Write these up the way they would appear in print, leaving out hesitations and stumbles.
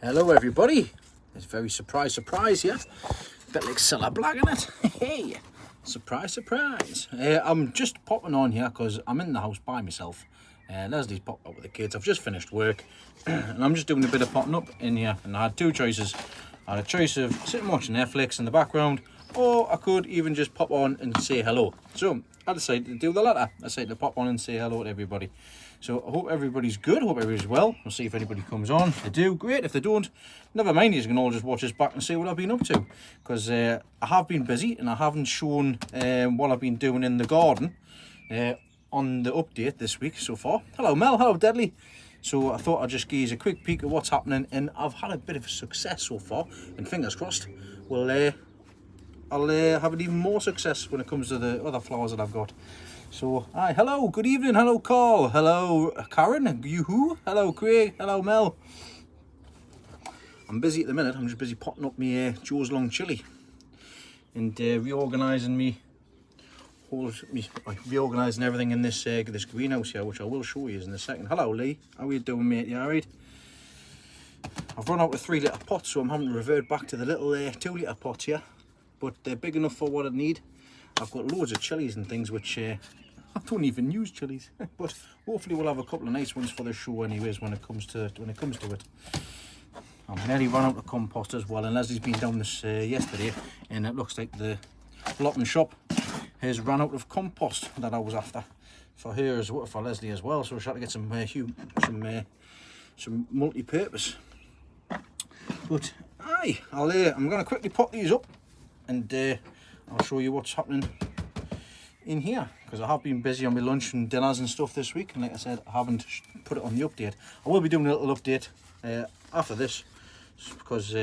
Hello everybody, it's a very surprise here. Bit like Cilla Black in it. Hey, surprise. I'm just popping on here because I'm in the house by myself. Leslie's popped up with the kids. I've just finished work and I'm just doing a bit of potting up in here, and I had two choices. I had a choice of sitting watching Netflix in the background, or I could even just pop on and say hello. So I decided to do the latter. I decided to pop on and say hello to everybody. So I hope everybody's good, I hope everybody's well. We'll see if anybody comes on. If they do, great. If they don't, never mind. You can all just watch us back and see what I've been up to. Because I have been busy and I haven't shown what I've been doing in the garden on the update this week so far. Hello Mel, hello Deadly. So I thought I'd just give you a quick peek at what's happening, and I've had a bit of success so far, and fingers crossed I'll have an even more success when it comes to the other flowers that I've got. So, hi, hello, good evening, hello Carl, hello Karen, you-hoo, hello Craig, hello Mel. I'm busy at the minute. I'm just busy potting up my Joe's Long Chilli and reorganising everything in this this greenhouse here, which I will show you in a second. Hello Lee, how are you doing mate, you alright? I've run out of 3 litre pots, so I'm having to revert back to the little 2 litre pots here, but they're big enough for what I need. I've got loads of chilies and things which I don't even use chilies, but hopefully we'll have a couple of nice ones for the show anyways when it comes to it. I'm nearly run out of compost as well, and Leslie's been down this yesterday, and it looks like the allotment shop has run out of compost that I was after for her as well, for Leslie as well. So we had to get some multi-purpose. But aye, I'm going to quickly pot these up, and I'll show you what's happening in here, because I have been busy on my lunch and dinners and stuff this week, and like I said, I haven't put it on the update. I will be doing a little update after this, because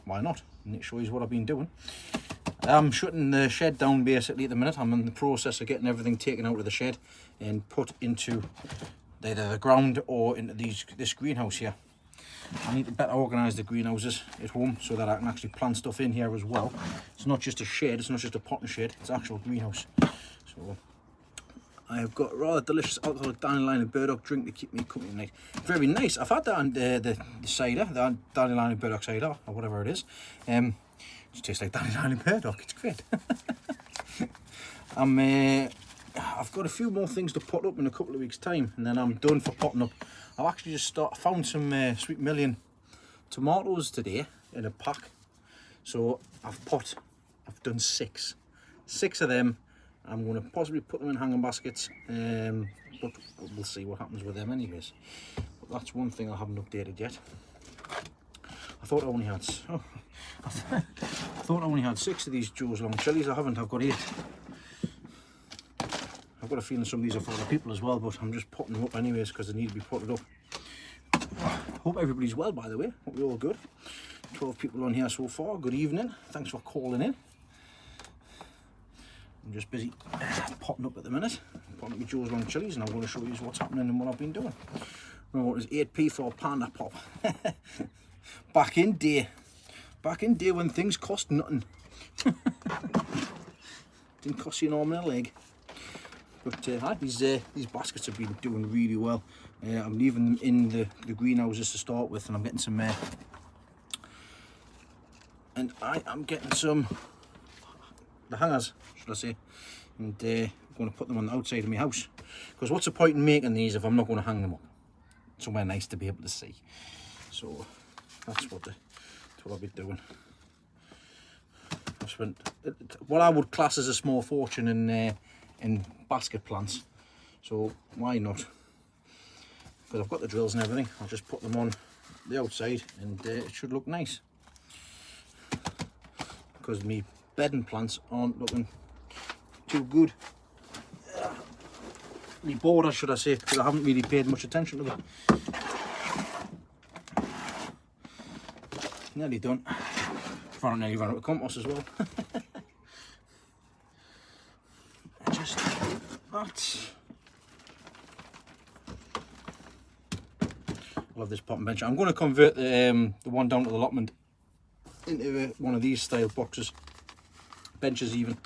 why not? I need to show you what I've been doing. I'm shutting the shed down basically at the minute. I'm in the process of getting everything taken out of the shed and put into either the ground or into this greenhouse here. I need to better organise the greenhouses at home so that I can actually plant stuff in here as well. It's not just a shed, it's not just a potting shed, it's an actual greenhouse. So I have got a rather delicious alcoholic dandelion and burdock drink to keep me company tonight. Very nice. I've had that on the cider, the dandelion and burdock cider, or whatever it is. It tastes like dandelion and burdock, it's great. I've got a few more things to pot up in a couple of weeks' time, and then I'm done for potting up. I've actually just found some Sweet Million tomatoes today in a pack. So I've done six of them. I'm going to possibly put them in hanging baskets, but we'll see what happens with them anyways. But that's one thing I haven't updated yet. I thought I only had 6 of these Joe's Long Chillies. I haven't. I've got 8. I've got a feeling some of these are for other people as well, but I'm just potting them up anyways because they need to be potted up. Hope everybody's well, by the way. Hope you're all good. 12 people on here so far. Good evening. Thanks for calling in. I'm just busy potting up at the minute. Potting up with Joe's Long Chillies, and I'm going to show you what's happening and what I've been doing. Remember what was 8p for a Panda Pop. Back in day when things cost nothing. Didn't cost you an arm and a leg. But these baskets have been doing really well. I'm leaving them in the greenhouses to start with, and I'm getting some and I am getting some the hangers, should I say, and I'm going to put them on the outside of my house, because what's the point in making these if I'm not going to hang them up somewhere nice to be able to see? So that's what I'll be doing. I've spent what I would class as a small fortune in basket plants, so why not? Because I've got the drills and everything. I'll just put them on the outside, and it should look nice, because me bedding plants aren't looking too good. Me border, should I say, because I haven't really paid much attention to them. Nearly done. Nearly ran out of compost as well. Just that. I love this potting bench. I'm going to convert the one down to the allotment into one of these style boxes, benches even.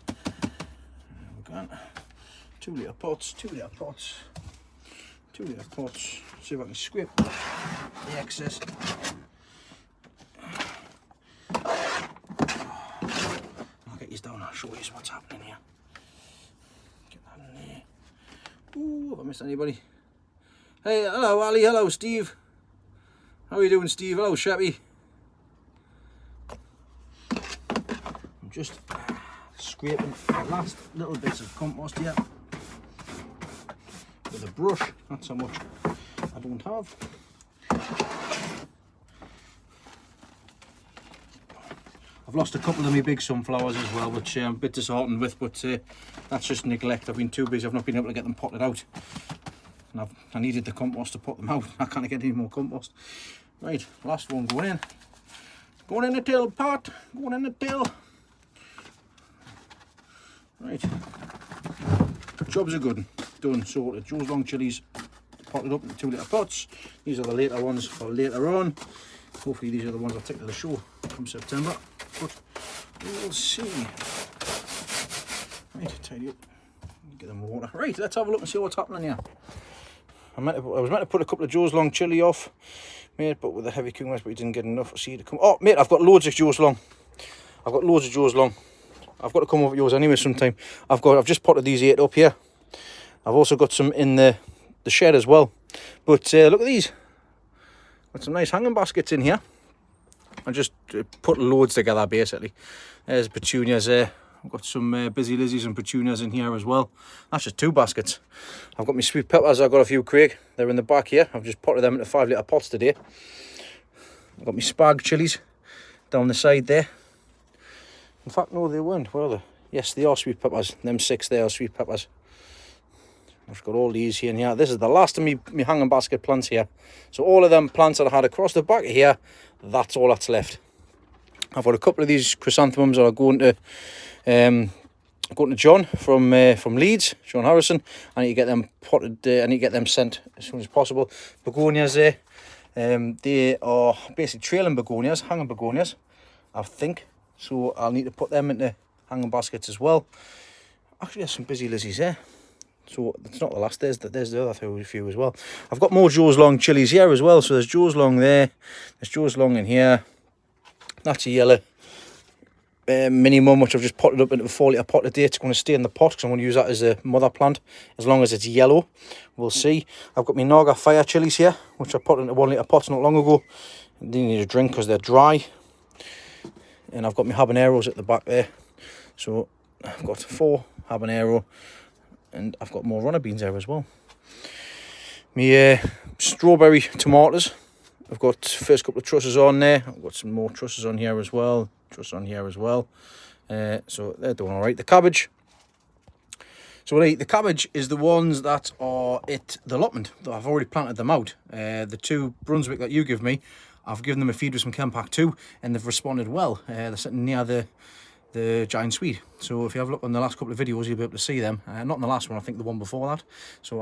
There we go. 2 litre pots, 2 litre pots, 2 litre pots. See if I can scrape the excess. I'll get you down, I'll show you what's happening here. Get that in there. Ooh, have I missed anybody? Hey, hello Ali, hello Steve. How are you doing, Steve? Hello Sheppy. I'm just scraping the last little bits of compost here with a brush. Not so much I don't have. I've lost a couple of my big sunflowers as well, which I'm a bit disheartened with, but that's just neglect. I've been too busy, I've not been able to get them potted out. And I needed the compost to put them out. I can't get any more compost. Right, last one going in. Going in the till pot, going in the till. Right, jobs are good. Done, sorted. Joe's long chilies potted up into 2 litre pots. These are the later ones for later on. Hopefully these are the ones I'll take to the show from September, but we'll see. Right, tidy up, get them water. Right, let's have a look and see what's happening here. I was meant to put a couple of Joe's long chili off, mate, but with the heavy cooking, but we didn't get enough. See to come. Oh, mate, I've got loads of Joe's long. I've got loads of Joe's long. I've got to come over to yours anyway sometime. I've just potted these 8 up here. I've also got some in the shed as well. But look at these. Got some nice hanging baskets in here. I just put loads together basically. There's petunias there. I've got some busy lizzies and petunias in here as well. That's just 2 baskets. I've got my sweet peppers. I've got a few Craig. They're in the back here. I've just potted them into 5 litre pots today. I've got my spag chilies down the side there. In fact, no, they weren't. Where are they? Yes, they are sweet peppers. Them 6 there are sweet peppers. I've got all these here and here. This is the last of me hanging basket plants here. So all of them plants that I had across the back of here, that's all that's left. I've got a couple of these chrysanthemums that are going to John from Leeds, John Harrison. I need to get them potted. I need to get them sent as soon as possible. Begonias there. They are basically trailing begonias, hanging begonias, I think. So I'll need to put them into hanging baskets as well. Actually, there's some busy lizzies there. So it's not the last. There's the other few as well. I've got more Joe's long chilies here as well. So there's Joe's long there. There's Joe's long in here. That's a yellow minimum, which I've just potted up into a 4 litre pot today. It's going to stay in the pot because I'm going to use that as a mother plant as long as it's yellow. We'll see. I've got my Naga fire chilies here, which I put into 1 litre pots not long ago. They need a drink because they're dry. And I've got my habaneros at the back there. So I've got 4 habanero. And I've got more runner beans there as well. My strawberry tomatoes. I've got first couple of trusses on there. I've got some more trusses on here as well. Truss on here as well. So they're doing all right. The cabbage. So the cabbage is the ones that are at the allotment. I've already planted them out. The 2 Brunswick that you give me, I've given them a feed with some Chempac 2, and they've responded well. They're sitting near the giant swede. So if you have a look on the last couple of videos, you'll be able to see them. Not in the last one, I think the one before that. So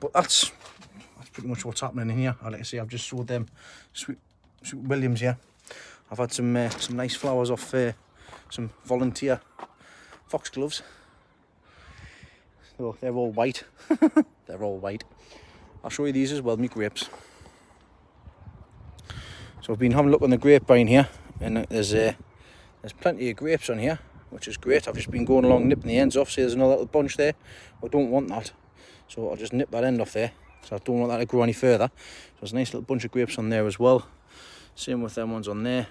but that's pretty much what's happening in here. Like I say, I've just showed them sweet Williams here. I've had some nice flowers off some volunteer foxgloves. So they're all white. They're all white. I'll show you these as well, my grapes. So I've been having a look on the grapevine here, and there's plenty of grapes on here, which is great. I've just been going along nipping the ends off. See, there's another little bunch there. I don't want that, so I'll just nip that end off there. So I don't want that to grow any further. So there's a nice little bunch of grapes on there as well. Same with them ones on there.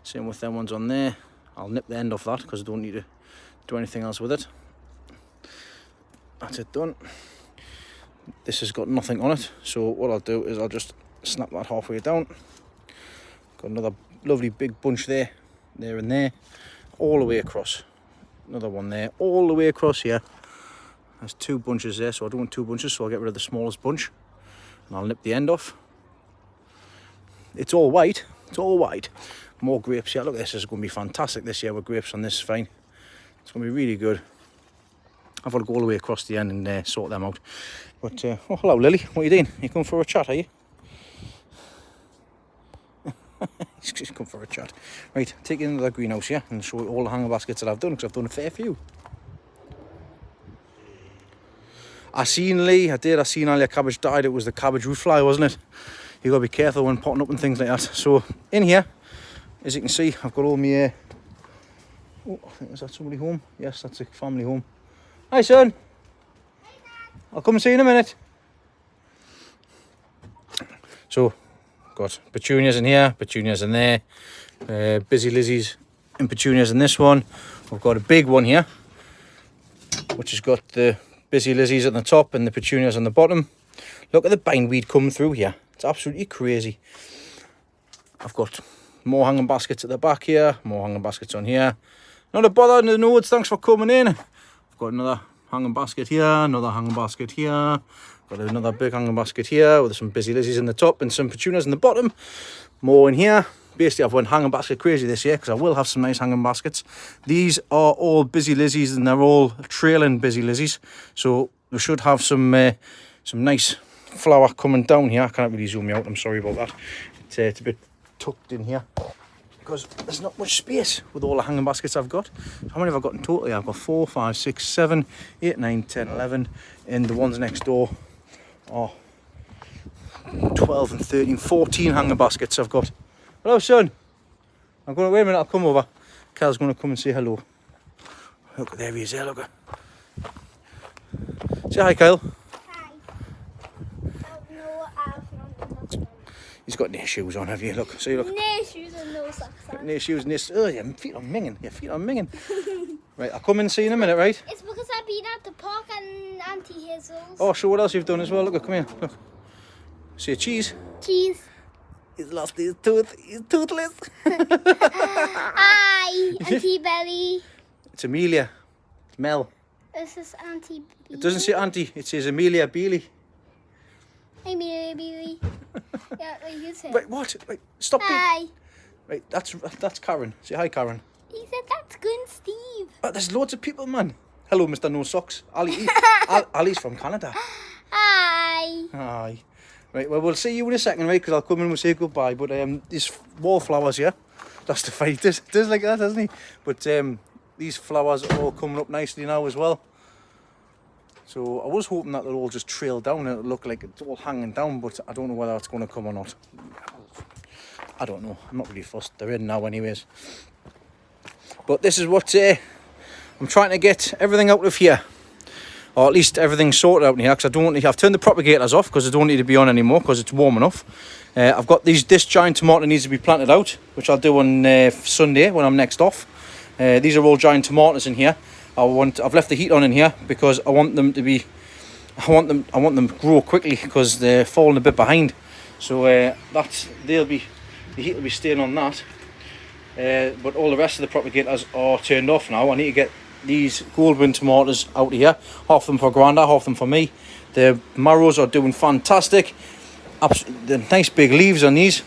Same with them ones on there. I'll nip the end off that because I don't need to do anything else with it. That's it done. This has got nothing on it, so what I'll do is I'll just snap that halfway down. Got another lovely big bunch there and there, all the way across. Another one there, all the way across here. There's 2 bunches there, so I don't want 2 bunches, so I'll get rid of the smallest bunch. And I'll nip the end off. It's all white, it's all white. More grapes here. Look, this is going to be fantastic this year with grapes on this vine. It's going to be really good. I've got to go all the way across the end and sort them out. But, oh, hello Lily, what are you doing? You coming for a chat, are you? Just come for a chat. Right, take it into the greenhouse here and show you all the hanger baskets that I've done, because I've done a fair few. I seen Lee, I seen all your cabbage died. It was the cabbage root fly, wasn't it? you got to be careful when potting up and things like that. So in here, as you can see, I've got all my oh, I think, is that somebody home? Yes, that's a family home. Hi son. I'll come and see you in a minute. So got petunias in here, petunias in there, busy lizzies and petunias in this one. We've got a big one here, which has got the busy lizzies at the top and the petunias on the bottom. Look at the bindweed coming through here. It's absolutely crazy. I've got more hanging baskets at the back here, more hanging baskets on here. Not a bother in the nodes, thanks for coming in. I've got another hanging basket here, another hanging basket here. Got another big hanging basket here with some busy lizzies in the top and some petunias in the bottom. More in here. Basically, I've went hanging basket crazy this year because I will have some nice hanging baskets. These are all busy lizzies and they're all trailing busy lizzies. So we should have some nice flower coming down here. I can't really zoom you out, I'm sorry about that. It's a bit tucked in here because there's not much space with all the hanging baskets I've got. How many have I got in total? I've got 4, 5, 6, 7, 8, 9, 10, 11. And the ones next door are 12 and 13, 14 hanging baskets I've got. Hello son. I'm going to wait a minute, I'll come over. Cal's going to come and say hello. Look, there he is there, look. Say hi, Kyle. Hi. Oh, no, I've not. He's got no shoes on, have you? Look, see, look. No shoes and no socks on. No shoes, no... Oh, your feet are minging. Your feet are minging. Right, I'll come in and see you in a minute, right? It's because I've been at the park and Auntie Hazel's. Oh, sure, what else you've done as well? Look, come here, look. See a cheese? Cheese. He's lost his tooth. He's toothless. Hi, Auntie Belly. It's Amelia. It's Mel. This is Auntie B. It doesn't say Auntie, it says Amelia Bealey. Amelia Billy. Yeah, what you said. Right, what? Right, stop it. Hi. Right, that's Karen. Say hi, Karen. He said that's good, Steve. Oh, there's loads of people, man. Hello, Mr. No Socks. Ali. Ali's from Canada. Hi. Hi. Right, well, we'll see you in a second, right? Because I'll come in and we'll say goodbye. But these wallflowers here, that's the fight. It does like that, doesn't he? But these flowers are all coming up nicely now as well. So I was hoping that they'll all just trail down and it'll look like it's all hanging down. But I don't know whether it's going to come or not. I don't know. I'm not really fussed. They're in now anyways. But this is what I'm trying to get everything out of here. Or at least everything's sorted out in here, because I don't want to, I've turned the propagators off because I don't need to be on anymore because it's warm enough. I've got this giant tomato needs to be planted out, which I'll do on Sunday when I'm next off. These are all giant tomatoes in here. I've left the heat on in here because I want them to be, I want them to grow quickly because they're falling a bit behind. So the heat will be staying on that. But all the rest of the propagators are turned off now. I need to get these Goldwyn tomatoes out of here. Half of them for Granda, half of them for me. The marrows are doing fantastic. The nice big leaves on these.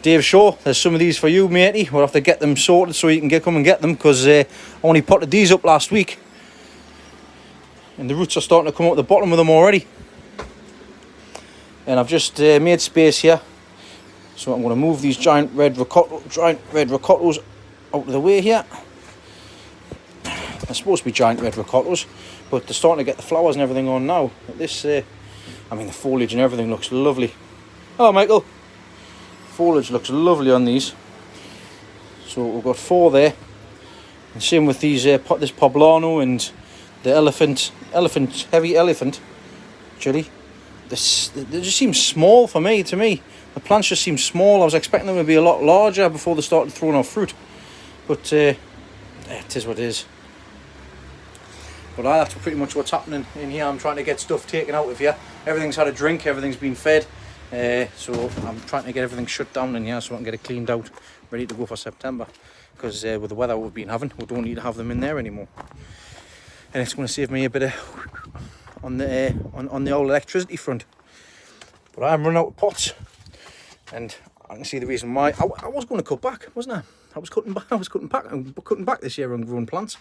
Dave Shaw, there's some of these for you, matey. We'll have to get them sorted so you can come and get them, because I only potted these up last week. And the roots are starting to come out the bottom of them already. And I've just made space here. So I'm going to move these giant red ricottos out of the way here. They're supposed to be giant red ricottos, but they're starting to get the flowers and everything on now. This, I mean, the foliage and everything looks lovely. Hello, Michael. Foliage looks lovely on these. So we've got 4 there. And same with these, this poblano and the heavy elephant chili. They just seem small to me. The plants just seem small. I was expecting them to be a lot larger before they started throwing off fruit. But it is what it is. But that's pretty much what's happening in here. I'm trying to get stuff taken out of here. Everything's had a drink, everything's been fed. So I'm trying to get everything shut down in here so I can get it cleaned out, ready to go for September. Because with the weather we've been having, we don't need to have them in there anymore. And it's going to save me a bit of on the old electricity front. But I'm running out of pots, and I can see the reason why. I was going to cut back, wasn't I? I was cutting back this year on growing plants.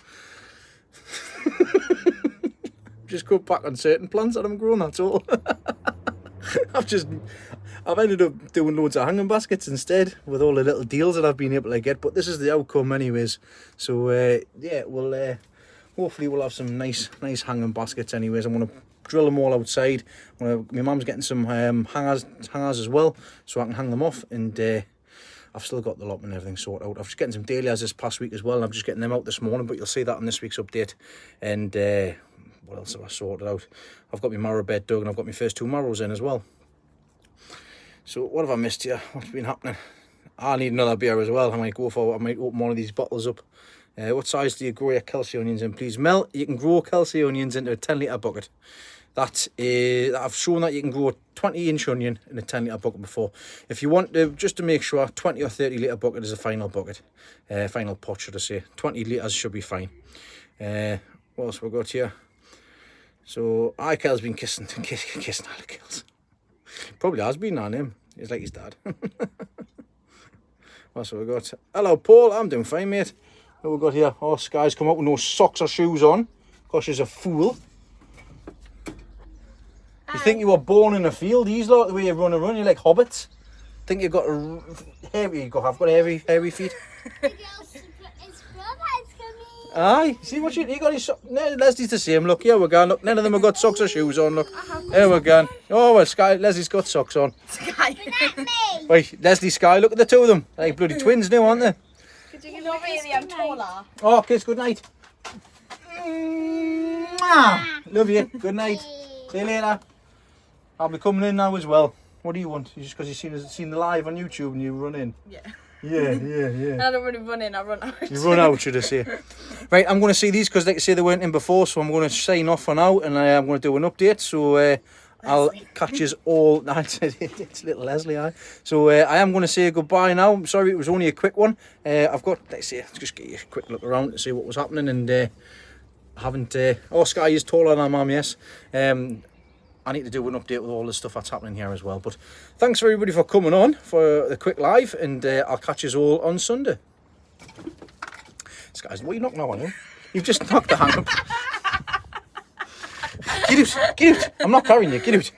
Just cut back on certain plants that I'm growing, that's all. I've ended up doing loads of hanging baskets instead with all the little deals that I've been able to get, but this is the outcome anyways. So yeah, hopefully we'll have some nice hanging baskets anyways. I'm going to drill them all outside. My mum's getting some hangers as well, so I can hang them off. And I've still got the lot and everything sorted out. I was getting some dahlias this past week as well. I'm just getting them out this morning, but you'll see that in this week's update. And what else have I sorted out? I've got my marrow bed dug, and I've got my first 2 marrows in as well. So what have I missed here? What's been happening? I need another beer as well. I might open one of these bottles up. What size do you grow your Kelsey onions in, please? Mel, you can grow Kelsey onions into a 10-litre bucket. That is, I've shown that you can grow a 20-inch onion in a 10-litre bucket before. If you want to, just to make sure, 20 or 30-litre bucket is a final bucket. Final pot, should I say. 20 litres should be fine. What else have we got here? So, Kel's been kissing Kel's. Probably has been on him. He's like his dad. What else have we got? Hello, Paul. I'm doing fine, mate. What have we got here? Oh, Sky's come out with no socks or shoes on. Gosh, she's a fool. You think you were born in a field? These lot, the way you run around, you're like hobbits. Think you've got a hairy, I've got hairy feet. Aye, see what you got his socks. No, Leslie's the same. Look, here we're going. Look, none of them have got socks or shoes on. Look, here we're going. Oh well, Sky, Leslie's got socks on. Sky. Wait, Leslie, Sky, look at the two of them. They're like bloody twins now, aren't they? Not really, I'm taller. Oh, kids, good night. Love you. Good night. See you later. I'll be coming in now as well. What do you want? Just because you've seen the live on YouTube and you run in? Yeah. Yeah. I don't really run in, I run out. You run out, should I say. Right, I'm going to see these because like I say they weren't in before, so I'm going to sign off for now and I'm going to do an update. So I'll catch you all. It's little Leslie, aye. So I am going to say goodbye now. I'm sorry it was only a quick one. I've got, let's see, just get you a quick look around to see what was happening. And I haven't, Sky is taller than Mum, yes. I need to do an update with all the stuff that's happening here as well. But thanks for everybody for coming on for the quick live, and I'll catch you all on Sunday. Guys, what are you knocking on him? You've just knocked the hand up. Get out! I'm not carrying you. Get out.